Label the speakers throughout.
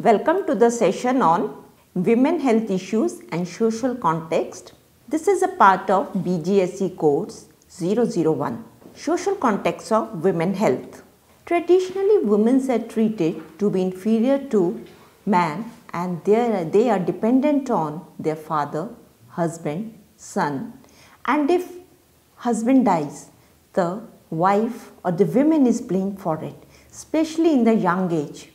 Speaker 1: Welcome to the session on Women Health Issues and Social Context. This is a part of BGSE course 001, Social Context of Women Health. Traditionally, women are treated to be inferior to man and they are dependent on their father, husband, son, and if husband dies, the wife or the woman is blamed for it, especially in the young age.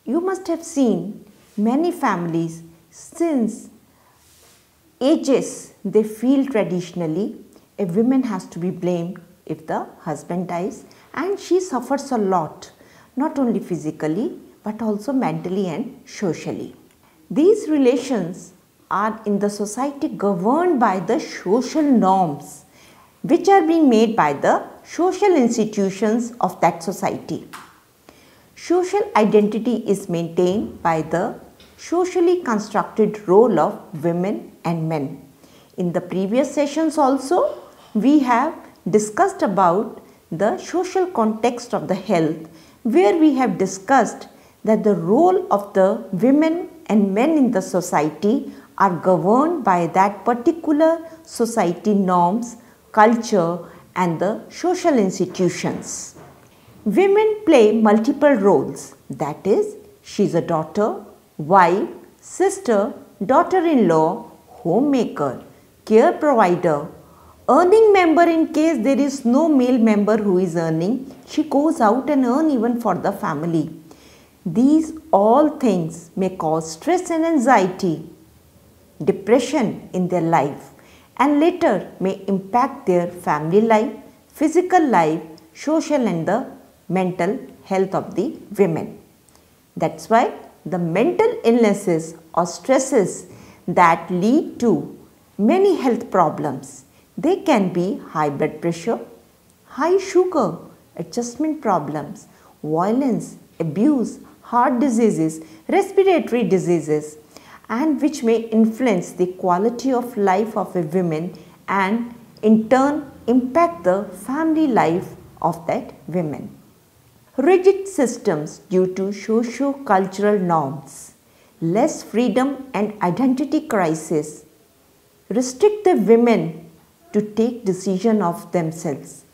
Speaker 1: You must have seen many families since ages they feel traditionally a woman has to be blamed if the husband dies, and she suffers a lot, not only physically but also mentally and socially. These relations are in the society governed by the social norms which are being made by the social institutions of that society. Social identity is maintained by the socially constructed role of women and men. In the previous sessions also, we have discussed about the social context of the health, where we have discussed that the role of the women and men in the society are governed by that particular society norms, culture and the social institutions. Women play multiple roles, that is, she is a daughter, wife, sister, daughter-in-law, homemaker, care provider, earning member in case there is no male member who is earning, she goes out and earns even for the family. These all things may cause stress and anxiety, depression in their life, and later may impact their family life, physical life, social and the mental health of the women. That's why the mental illnesses or stresses that lead to many health problems, they can be high blood pressure, high sugar, adjustment problems, violence, abuse, heart diseases, respiratory diseases, and which may influence the quality of life of a woman and in turn impact the family life of that woman. Rigid systems due to socio-cultural norms, less freedom and identity crisis restrict the women to take decision of themselves.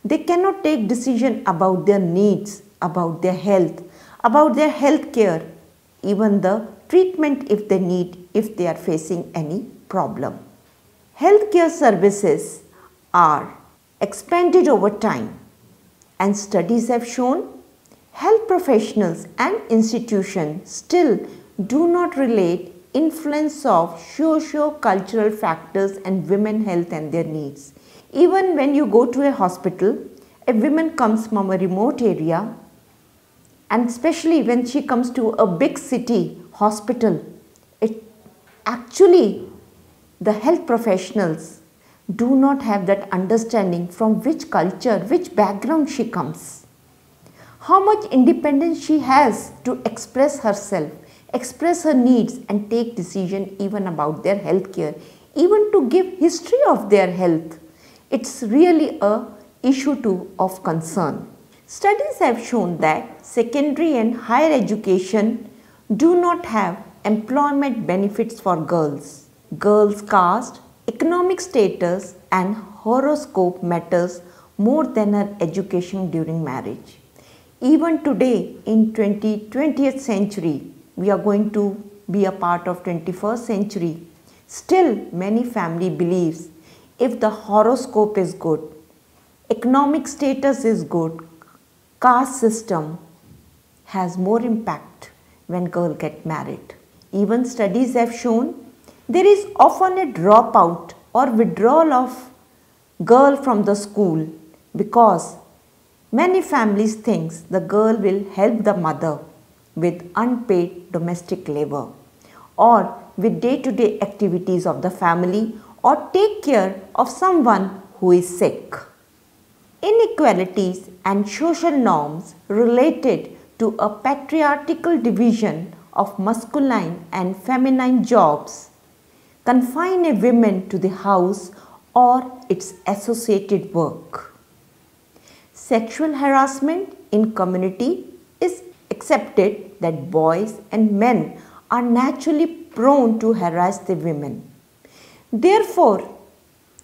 Speaker 1: They cannot take decision about their needs, about their health care, even the treatment if they need, if they are facing any problem. Healthcare services are expanded over time, and studies have shown health professionals and institutions still do not relate influence of socio-cultural factors and women health and their needs. Even when you go to a hospital, a woman comes from a remote area, and especially when she comes to a big city hospital, the health professionals do not have that understanding from which culture, which background she comes, how much independence she has to express herself, express her needs and take decision even about their health care, even to give history of their health. It's really a issue of concern. Studies have shown that secondary and higher education do not have employment benefits for girls. Girls' caste, economic status and horoscope matters more than her education during marriage. Even today in 20th century, we are going to be a part of 21st century. Still many family believes if the horoscope is good, economic status is good, caste system has more impact when girl get married. Even studies have shown there is often a dropout or withdrawal of girl from the school because many families think the girl will help the mother with unpaid domestic labor or with day-to-day activities of the family or take care of someone who is sick. Inequalities and social norms related to a patriarchal division of masculine and feminine jobs confine a woman to the house or its associated work. Sexual harassment in community is accepted that boys and men are naturally prone to harass the women. Therefore,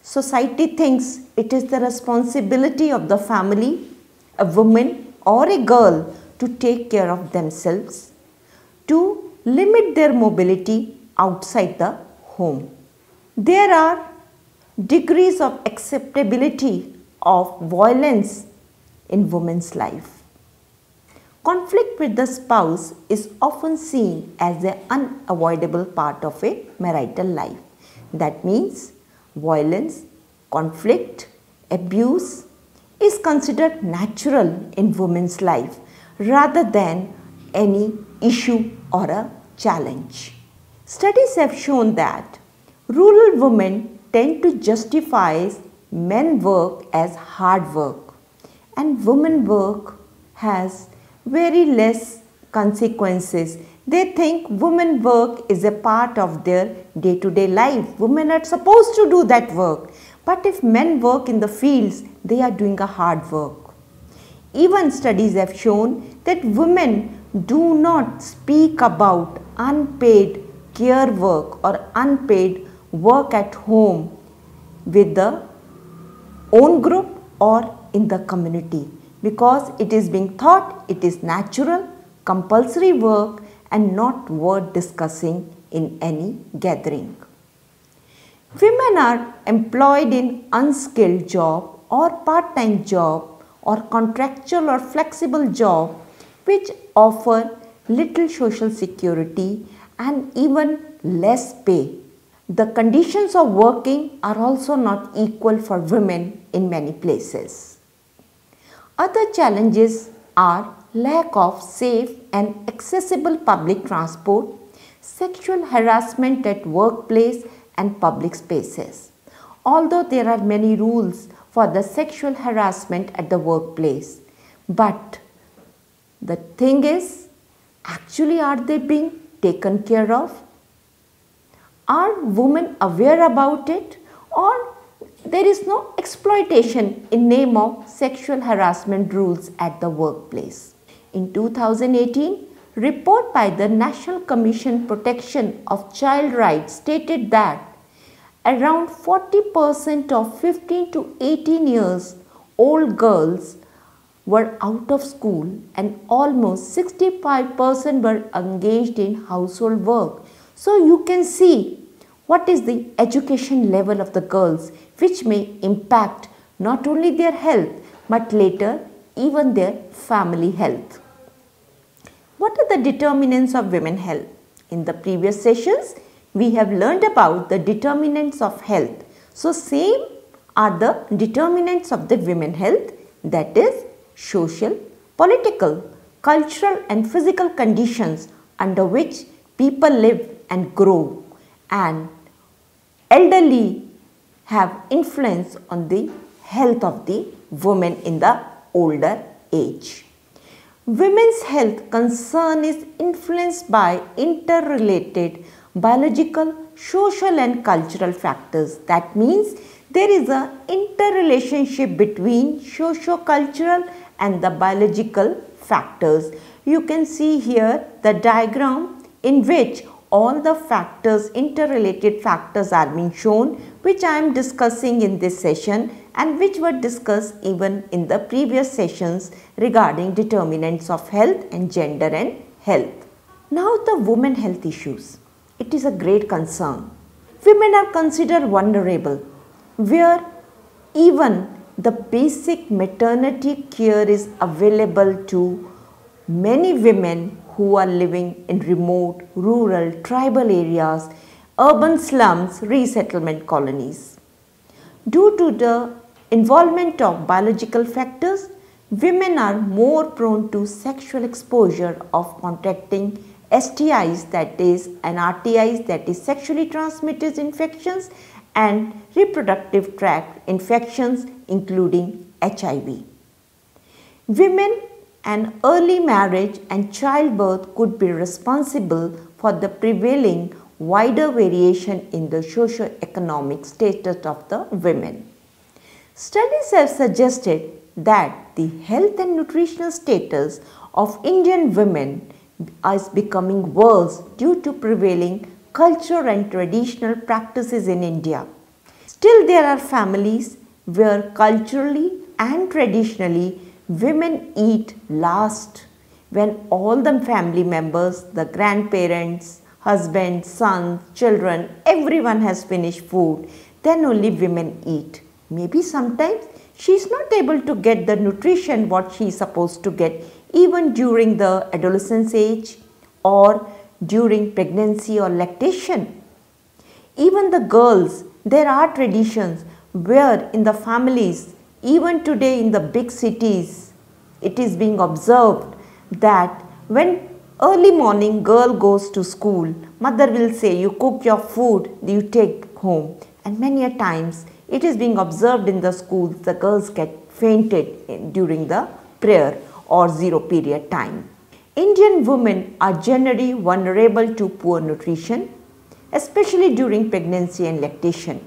Speaker 1: society thinks it is the responsibility of the family, a woman or a girl, to take care of themselves, to limit their mobility outside the home. There are degrees of acceptability of violence in women's life. Conflict with the spouse is often seen as an unavoidable part of a marital life. That means violence, conflict, abuse is considered natural in women's life rather than any issue or a challenge. Studies have shown that rural women tend to justify men work as hard work and women work has very less consequences. They think women work is a part of their day-to-day life. Women are supposed to do that work. But if men work in the fields, they are doing a hard work. Even studies have shown that women do not speak about unpaid care work or unpaid work at home with the own group or in the community, because it is being thought it is natural, compulsory work and not worth discussing in any gathering. Women are employed in unskilled job or part-time job or contractual or flexible job which offer little social security and even less pay. The conditions of working are also not equal for women in many places. Other challenges are lack of safe and accessible public transport, sexual harassment at workplace and public spaces. Although there are many rules for the sexual harassment at the workplace, but the thing is, actually are they being taken care of? Are women aware about it, or there is no exploitation in name of sexual harassment rules at the workplace? In 2018, report by the National Commission Protection of Child Rights stated that around 40% of 15 to 18 years old girls were out of school and almost 65% were engaged in household work. So you can see what is the education level of the girls, which may impact not only their health but later even their family health. What are the determinants of women's health? In the previous sessions, we have learned about the determinants of health. So same are the determinants of the women's health, that is social, political, cultural and physical conditions under which people live and grow, and elderly have influence on the health of the women in the older age. Women's health concern is influenced by interrelated biological, social and cultural factors. That means there is an interrelationship between socio-cultural and the biological factors. You can see here the diagram in which all the factors, interrelated factors are being shown, which I am discussing in this session and which were discussed even in the previous sessions regarding determinants of health and gender and health. Now the women health issues. It is a great concern. Women are considered vulnerable, where even the basic maternity care is available to many women who are living in remote, rural, tribal areas, urban slums, resettlement colonies. Due to the involvement of biological factors, women are more prone to sexual exposure of contracting STIs, that is, and RTIs, that is sexually transmitted infections, and reproductive tract infections including HIV. Women and early marriage and childbirth could be responsible for the prevailing wider variation in the socio-economic status of the women. Studies have suggested that the health and nutritional status of Indian women is becoming worse due to prevailing culture and traditional practices in India. Still, there are families where culturally and traditionally women eat last. When all the family members, the grandparents, husbands, sons, children, everyone has finished food, then only women eat. Maybe sometimes she is not able to get the nutrition what she is supposed to get even during the adolescence age or during pregnancy or lactation. Even the girls, there are traditions where in the families, even today in the big cities, it is being observed that when early morning girl goes to school, mother will say, you cook your food, you take home. And many a times it is being observed in the schools, the girls get fainted during the prayer or zero period time. Indian women are generally vulnerable to poor nutrition, especially during pregnancy and lactation.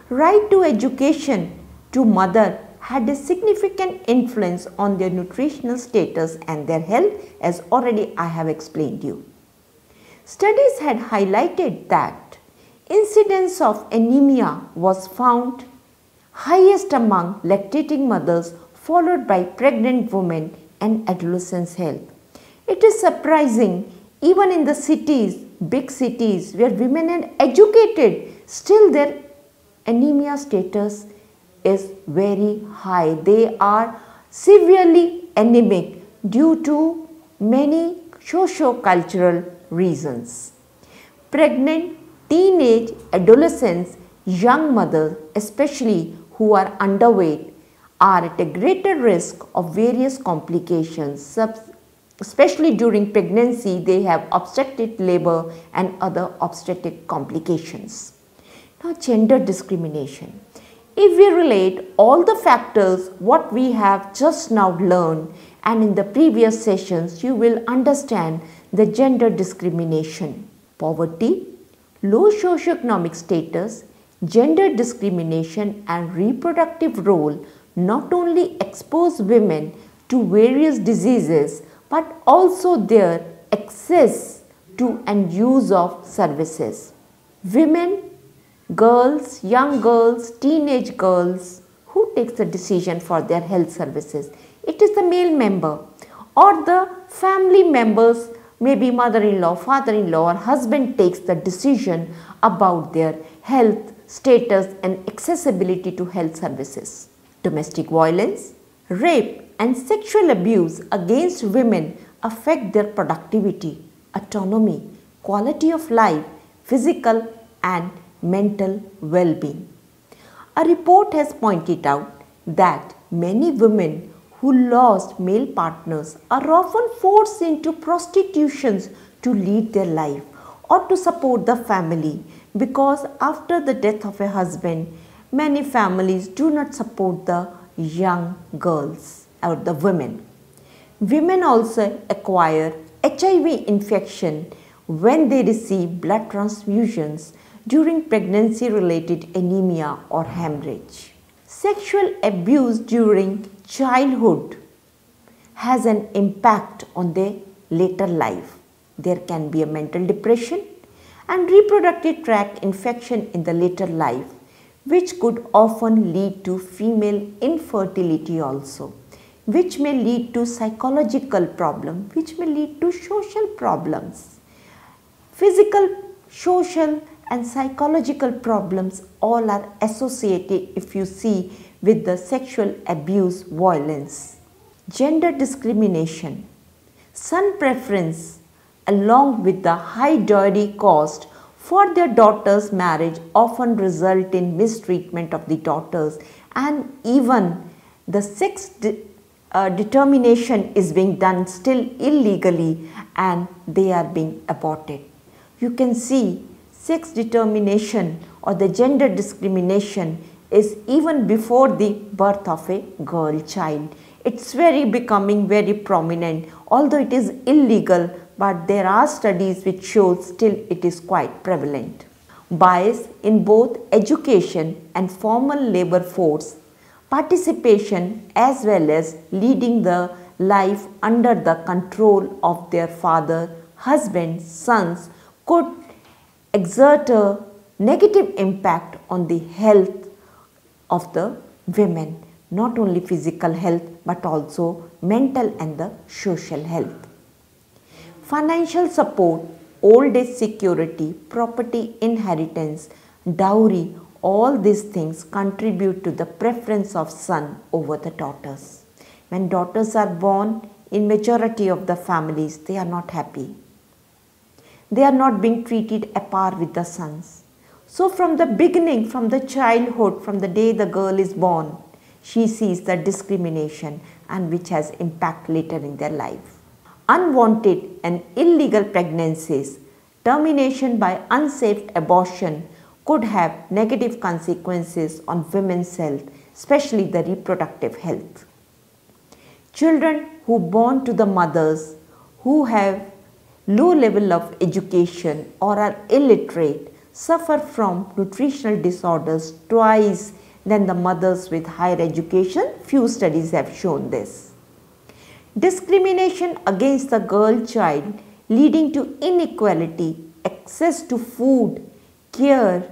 Speaker 1: Right to education to mother had a significant influence on their nutritional status and their health, as already I have explained you. Studies had highlighted that incidence of anemia was found highest among lactating mothers, followed by pregnant women and adolescents' health. It is surprising, even in the cities, big cities where women are educated, still their anemia status is very high. They are severely anemic due to many socio-cultural reasons. Pregnant, teenage, adolescents, young mothers, especially who are underweight, are at a greater risk of various complications. Especially during pregnancy, they have obstetric labor and other obstetric complications. Now, gender discrimination. If we relate all the factors what we have just now learned, and in the previous sessions, you will understand the gender discrimination. Poverty, low socioeconomic status, gender discrimination and reproductive role not only expose women to various diseases but also their access to and use of services. Women, girls, young girls, teenage girls, who takes the decision for their health services? It is the male member or the family members, maybe mother-in-law, father-in-law or husband takes the decision about their health status and accessibility to health services. Domestic violence, rape and sexual abuse against women affect their productivity, autonomy, quality of life, physical and mental well-being. A report has pointed out that many women who lost male partners are often forced into prostitution to lead their life or to support the family, because after the death of a husband, many families do not support the young girls or the women. Women also acquire HIV infection when they receive blood transfusions during pregnancy-related anemia or hemorrhage. Sexual abuse during childhood has an impact on their later life. There can be a mental depression and reproductive tract infection in the later life, which could often lead to female infertility also, which may lead to psychological problems, which may lead to social problems. Physical, social and psychological problems all are associated, if you see, with the sexual abuse violence. Gender discrimination, son preference along with the high dowry cost for their daughters' marriage often result in mistreatment of the daughters, and even the sex determination is being done still illegally and they are being aborted. You can see sex determination or the gender discrimination is even before the birth of a girl child. It's becoming very prominent, although it is illegal, but there are studies which show still it is quite prevalent. Bias in both education and formal labor force participation as well as leading the life under the control of their father, husband, sons could exert a negative impact on the health of the women, not only physical health but also mental and the social health. Financial support, old age security, property inheritance, dowry, all these things contribute to the preference of son over the daughters. When daughters are born, in majority of the families, they are not happy. They are not being treated apart with the sons. So from the beginning, from the childhood, from the day the girl is born, she sees the discrimination and which has impact later in their life. Unwanted and illegal pregnancies, termination by unsafe abortion could have negative consequences on women's health, especially the reproductive health. Children who born to the mothers who have low level of education or are illiterate suffer from nutritional disorders twice than the mothers with higher education. Few studies have shown this. Discrimination against the girl child leading to inequality, access to food, care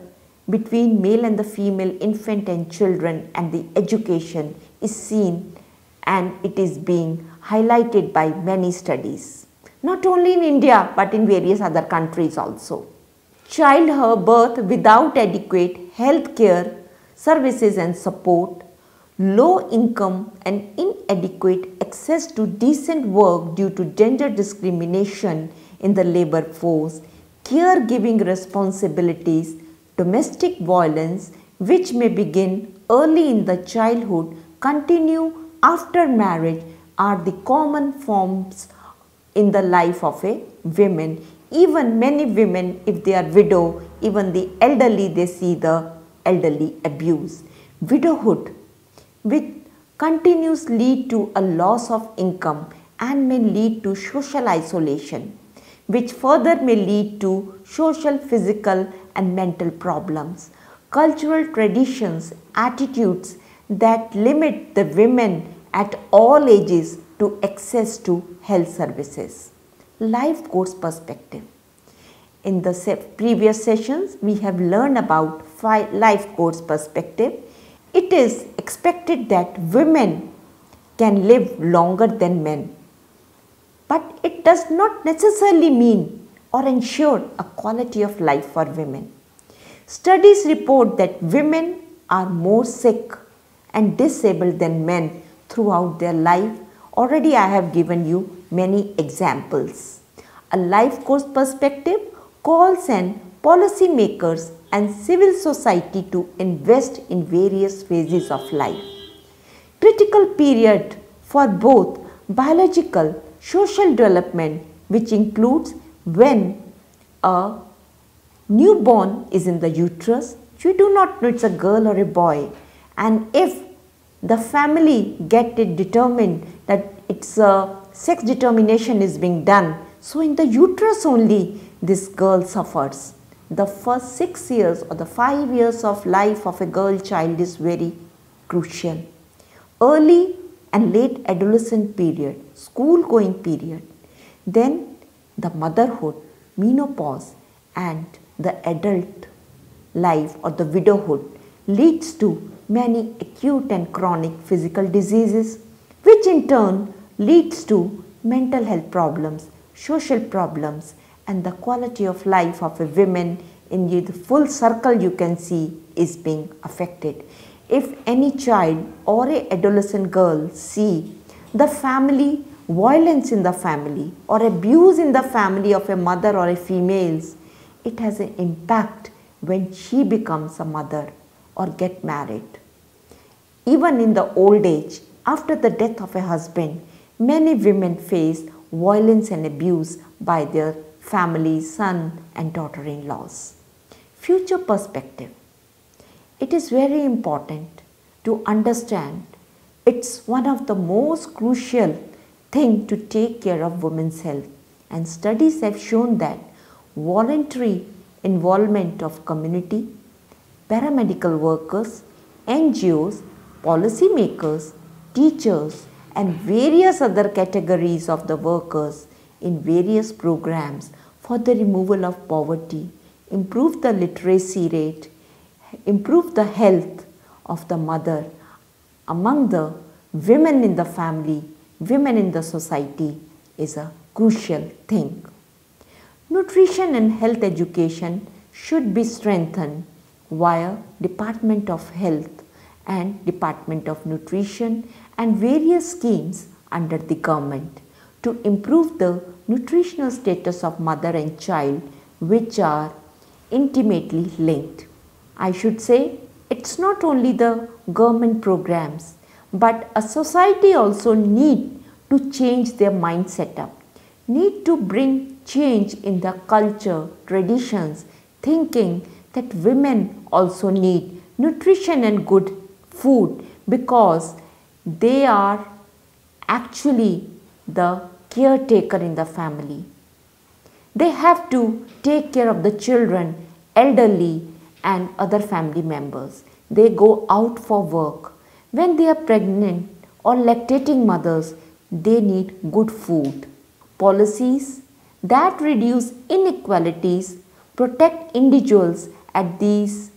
Speaker 1: between male and the female infant and children and the education is seen and it is being highlighted by many studies. Not only in India but in various other countries also. Childbirth without adequate health care services and support, low income and inadequate access to decent work due to gender discrimination in the labor force, caregiving responsibilities, domestic violence which may begin early in the childhood, continue after marriage are the common forms in the life of a woman. Even many women, if they are widow, even the elderly, they see the elderly abuse. Widowhood which continues lead to a loss of income and may lead to social isolation, which further may lead to social, physical and mental problems. Cultural traditions, attitudes that limit the women at all ages to access to health services. Life course perspective. In the previous sessions, we have learned about life course perspective. It is expected that women can live longer than men, but it does not necessarily mean or ensure a quality of life for women. Studies report that women are more sick and disabled than men throughout their life. Already I have given you many examples. A life course perspective calls on policymakers and civil society to invest in various phases of life. Critical period for both biological, social development, which includes when a newborn is in the uterus, you do not know it's a girl or a boy, and if the family get it determined that it's a sex determination is being done, so in the uterus only this girl suffers. The first 6 years or the 5 years of life of a girl child is very crucial. Early and late adolescent period, school going period, then the motherhood, menopause and the adult life or the widowhood leads to many acute and chronic physical diseases, which in turn leads to mental health problems, social problems, and the quality of life of a woman in the full circle you can see is being affected. If any child or a adolescent girl see the family, violence in the family or abuse in the family of a mother or a female, it has an impact when she becomes a mother or get married. Even in the old age, after the death of a husband, many women face violence and abuse by their family, son and daughter-in-laws. Future perspective. It is very important to understand it's one of the most crucial thing to take care of women's health, and studies have shown that voluntary involvement of community, paramedical workers, NGOs, policymakers, teachers and various other categories of the workers in various programs for the removal of poverty, improve the literacy rate, improve the health of the mother among the women in the family, women in the society is a crucial thing. Nutrition and health education should be strengthened via Department of Health and Department of Nutrition and various schemes under the government to improve the nutritional status of mother and child, which are intimately linked. I should say it's not only the government programs, but a society also need to change their mindset up, need to bring change in the culture, traditions, thinking that women also need nutrition and good food because they are actually the caretaker in the family. They have to take care of the children, elderly and other family members. They go out for work. When they are pregnant or lactating mothers, they need good food. Policies that reduce inequalities, protect individuals at these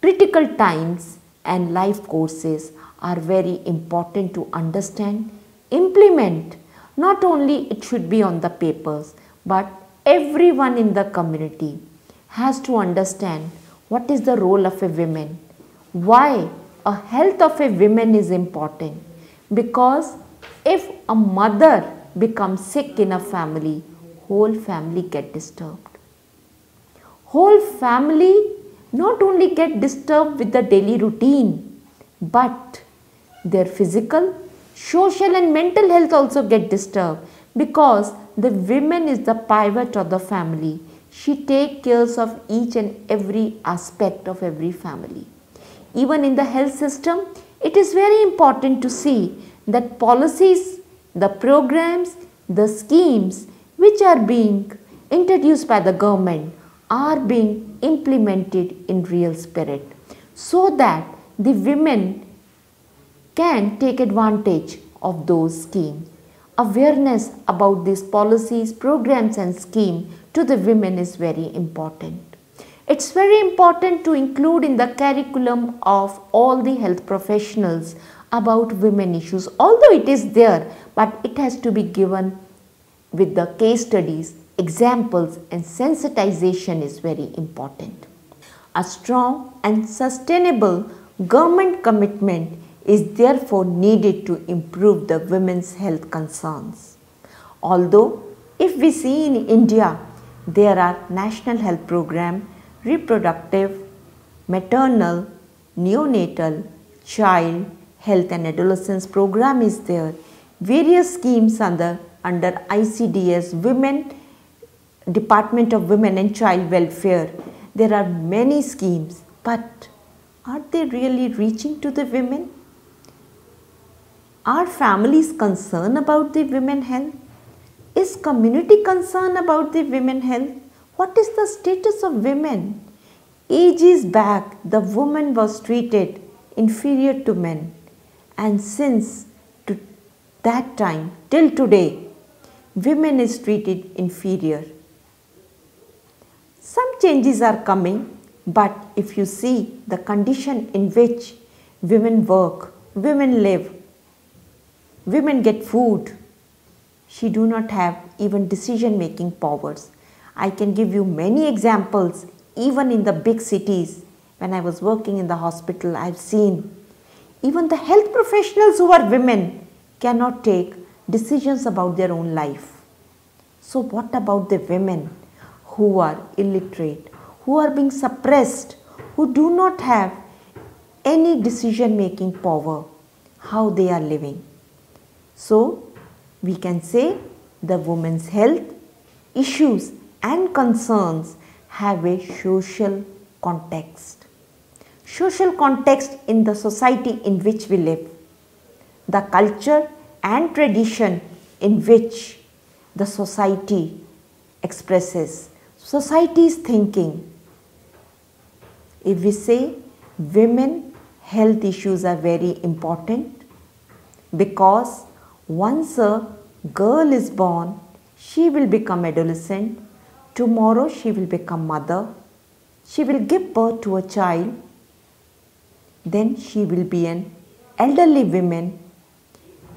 Speaker 1: critical times and life courses are very important to understand, implement. Not only it should be on the papers, but everyone in the community has to understand what is the role of a woman, why a health of a woman is important. Because if a mother becomes sick in a family, whole family get disturbed. Whole family not only get disturbed with the daily routine, but their physical, social and mental health also get disturbed because the woman is the pivot of the family. She takes care of each and every aspect of every family. Even in the health system, it is very important to see that policies, the programs, the schemes which are being introduced by the government are being implemented in real spirit so that the women can take advantage of those schemes. Awareness about these policies, programs and schemes to the women is very important. It's very important to include in the curriculum of all the health professionals about women issues. Although it is there, but it has to be given with the case studies, examples and sensitization is very important. A strong and sustainable government commitment is therefore needed to improve the women's health concerns. Although if we see in India, there are national health program, reproductive, maternal, neonatal, child, health and adolescence program is there. Various schemes under ICDS, Women, Department of Women and Child Welfare. There are many schemes, but are they really reaching to the women? Are families concerned about the women health? Is community concerned about the women health? What is the status of women? Ages back, the woman was treated inferior to men, and since to that time till today, women is treated inferior. Some changes are coming, but if you see the condition in which women work, women live, women get food, she do not have even decision making powers. I can give you many examples even in the big cities. When I was working in the hospital, I have seen even the health professionals who are women cannot take decisions about their own life. So what about the women who are illiterate, who are being suppressed, who do not have any decision making power, how they are living? So we can say the women's health issues and concerns have a social context. Social context in the society in which we live, the culture and tradition in which the society expresses, society's thinking. If we say women health issues are very important, because once a girl is born, she will become adolescent. Tomorrow she will become mother. She will give birth to a child. Then she will be an elderly woman.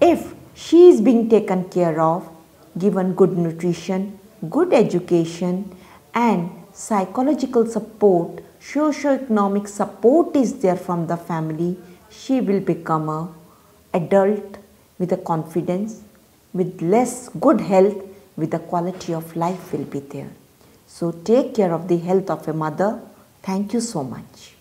Speaker 1: If she is being taken care of, given good nutrition, good education and psychological support, socio-economic support is there from the family, she will become a adult with a confidence, with less good health, with the quality of life will be there. So take care of the health of a mother. Thank you so much.